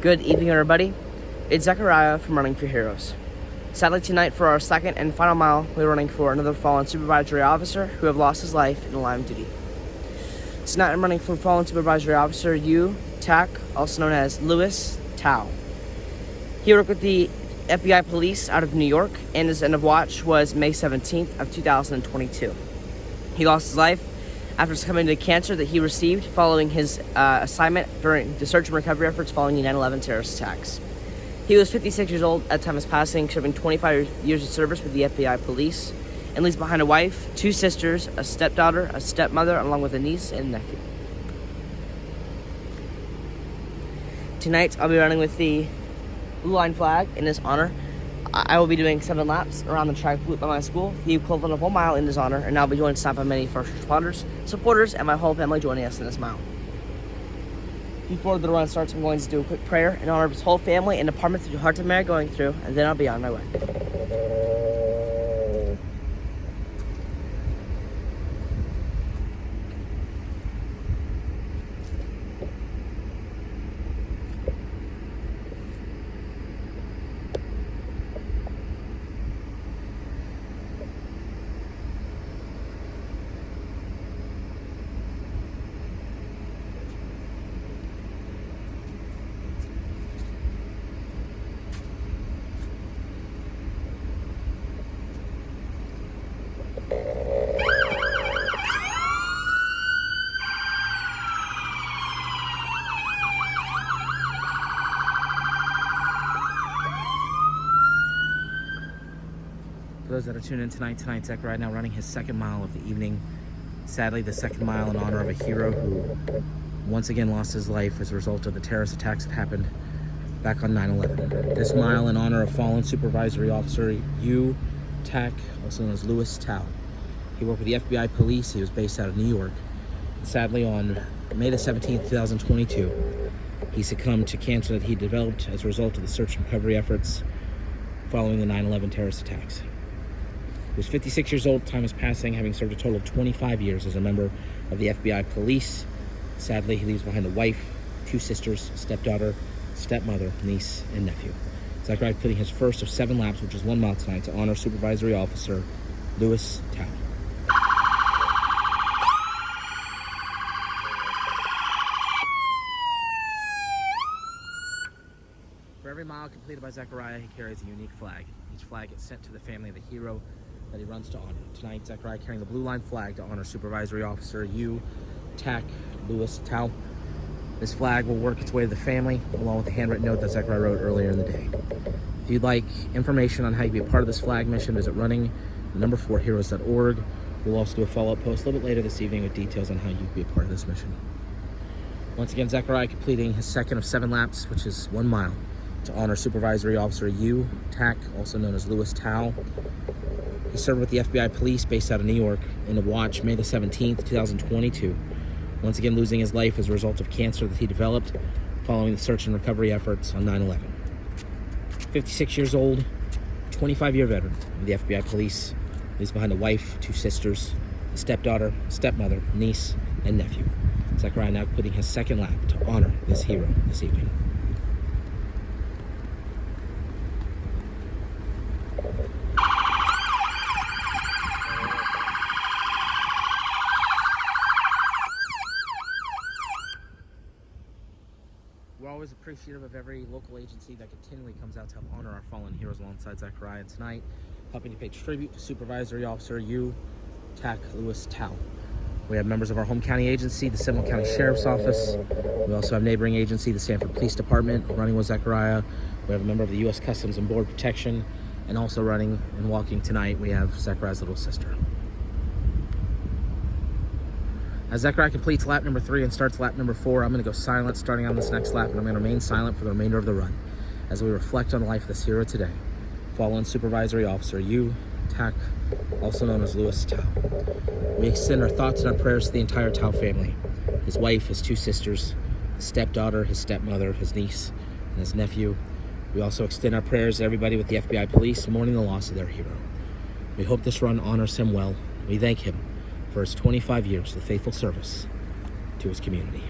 Good evening, everybody. It's Zechariah from Running for Heroes. Sadly, tonight for our second and final mile, we're running for another fallen supervisory officer who have lost his life in the line of duty. Tonight I'm running for fallen supervisory officer Yu Tak, also known as Louis Tao. He worked with the F.B.I. police out of New York, and his end of watch was May 17th of 2022. He lost his life after succumbing to cancer that he received following his assignment during the search and recovery efforts following the 9/11 terrorist attacks. He was 56 years old at the time of his passing, serving 25 years of service with the F.B.I. police, and leaves behind a wife, 2 sisters, a stepdaughter, a stepmother, along with a niece and nephew. Tonight, I'll be running with the blue line flag in his honor. I will be doing 7 laps around the track loop by my school, the equivalent of 1 mile in his honor, and I'll be joined by many first responders, supporters, and my whole family joining us in this mile. Before the run starts, I'm going to do a quick prayer in honor of his whole family and department through Heart of Mary going through, and then I'll be on my way. For those that are tuning in tonight, Zechariah now running his second mile of the evening. Sadly, the second mile in honor of a hero who once again lost his life as a result of the terrorist attacks that happened back on 9/11. This mile in honor of fallen supervisory officer Yu Tak, also known as Louis Tao. He worked with the FBI police. He was based out of New York. Sadly, on May the 17th, 2022, he succumbed to cancer that he developed as a result of the search and recovery efforts following the 9/11 terrorist attacks. He was 56 years old, time is passing, having served a total of 25 years as a member of the FBI police. Sadly, he leaves behind a wife, 2 sisters, stepdaughter, stepmother, niece, and nephew. Zechariah putting his first of 7 laps, which is 1 mile tonight, to honor Supervisory Officer Louis Tao. For every mile completed by Zechariah, he carries a unique flag. Each flag is sent to the family of the hero that he runs to honor. Tonight, Zechariah carrying the blue line flag to honor Supervisory Officer Yu Tak Louis Tao. This flag will work its way to the family, along with the handwritten note that Zechariah wrote earlier in the day. If you'd like information on how you can be a part of this flag mission, visit running4heroes.org. We'll also do a follow-up post a little bit later this evening with details on how you can be a part of this mission. Once again, Zechariah completing his second of 7 laps, which is 1 mile, to honor Supervisory Officer Yu Tak, also known as Louis Tao. He served with the FBI police based out of New York in a watch May the 17th, 2022. Once again losing his life as a result of cancer that he developed following the search and recovery efforts on 9/11. 56 years old, 25-year veteran of the FBI police. Leaves behind a wife, 2 sisters, a stepdaughter, stepmother, niece, and nephew. Zechariah now putting his second lap to honor this hero this evening. We're always appreciative of every local agency that continually comes out to help honor our fallen heroes alongside Zechariah. And tonight, helping to pay tribute to Supervisory Officer Yu Tak Louis Tao. We have members of our home county agency, the Seminole County Sheriff's Office. We also have neighboring agency, the Sanford Police Department, running with Zechariah. We have a member of the U.S. Customs and Border Protection, and also running and walking tonight, we have Zechariah's little sister. As Zechariah completes lap number 3 and starts lap number 4, I'm going to go silent starting on this next lap, and I'm going to remain silent for the remainder of the run as we reflect on the life of this hero today. Fallen Supervisory Officer Yu Tak, also known as Louis Tao. We extend our thoughts and our prayers to the entire Tao family, his wife, his 2 sisters, his stepdaughter, his stepmother, his niece, and his nephew. We also extend our prayers to everybody with the FBI police mourning the loss of their hero. We hope this run honors him well. We thank him for his 25 years of faithful service to his community.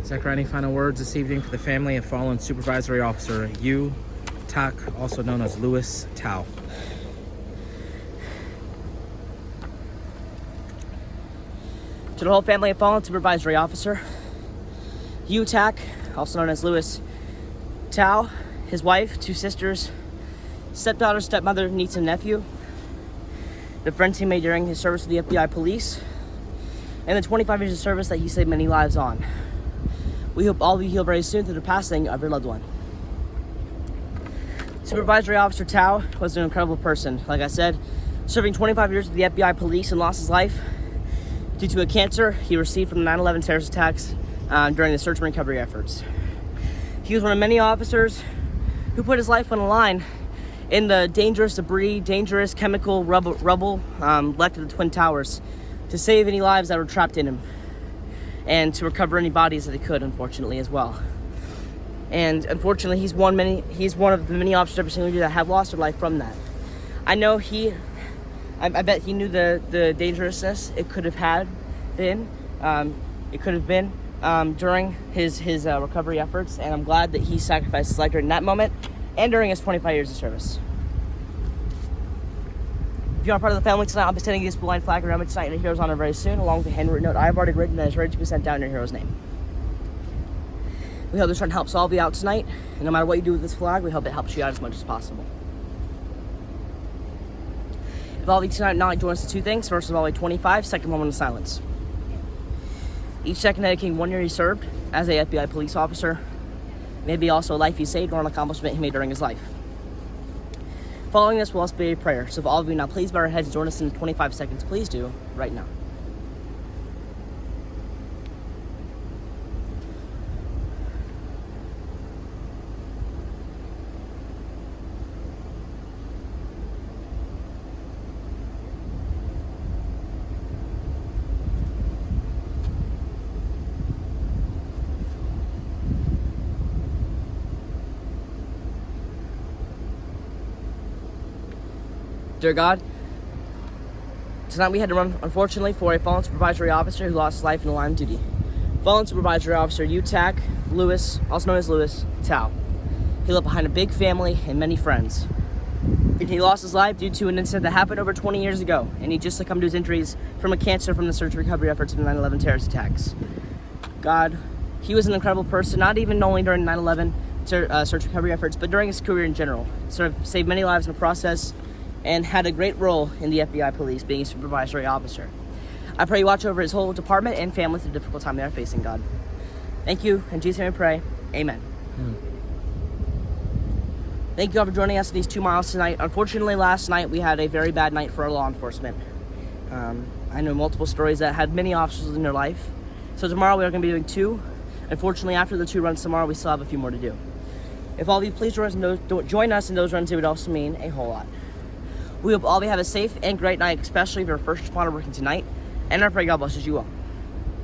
Zachariah, any final words this evening for the family of fallen Supervisory Officer Yu Tak, also known as Louis Tao? To the whole family of fallen Supervisory Officer Yu Tak, also known as Louis Tao, his wife, 2 sisters, stepdaughter, stepmother, niece, and nephew, the friends he made during his service with the FBI police, and the 25 years of service that he saved many lives on. We hope all of you heal very soon through the passing of your loved one. Supervisory Officer Tao was an incredible person. Like I said, serving 25 years with the FBI police and lost his life due to a cancer he received from the 9/11 terrorist attacks during the search and recovery efforts. He was one of many officers who put his life on the line in the dangerous debris, dangerous chemical rubble left at the Twin Towers to save any lives that were trapped in him and to recover any bodies that he could, unfortunately, as well. And unfortunately, he's one of the many officers every single year that have lost their life from that. I know I bet he knew the dangerousness it could have been during his recovery efforts, and I'm glad that he sacrificed his life during that moment and during his 25 years of service. If you are part of the family tonight, I'll be sending you this blue line flag around me tonight in a hero's honor very soon, along with a handwritten note I have already written that is ready to be sent down in your hero's name. We hope this trying to help solve you out tonight, and no matter what you do with this flag, we hope it helps you out as much as possible. If all of you tonight not join us to 2 things. First of all, 25, second moment of silence. Each second dedicating 1 year he served as a FBI police officer, maybe also a life he saved or an accomplishment he made during his life. Following this will also be a prayer. So if all of you now please bow your heads and join us in 25 seconds, please do right now. Dear God, tonight we had to run, unfortunately, for a fallen supervisory officer who lost his life in the line of duty. Fallen supervisory officer Yu Tak, Louis, also known as Louis Tao. He left behind a big family and many friends. And he lost his life due to an incident that happened over 20 years ago, and he just succumbed to his injuries from a cancer from the search and recovery efforts of the 9/11 terrorist attacks. God, he was an incredible person, not even only during 9/11 search and recovery efforts, but during his career in general. Sort of saved many lives in the process, and had a great role in the FBI police, being a supervisory officer. I pray you watch over his whole department and family through the difficult time they are facing, God. Thank you. In Jesus' name we pray. Amen. Thank you all for joining us for these 2 miles tonight. Unfortunately, last night we had a very bad night for our law enforcement. I know multiple stories that had many officers in their life. So tomorrow we are going to be doing 2. Unfortunately, after the 2 runs tomorrow, we still have a few more to do. If all of you please join us in those runs, it would also mean a whole lot. We hope all of you have a safe and great night, especially if you're a first responder working tonight. And I pray God blesses you all.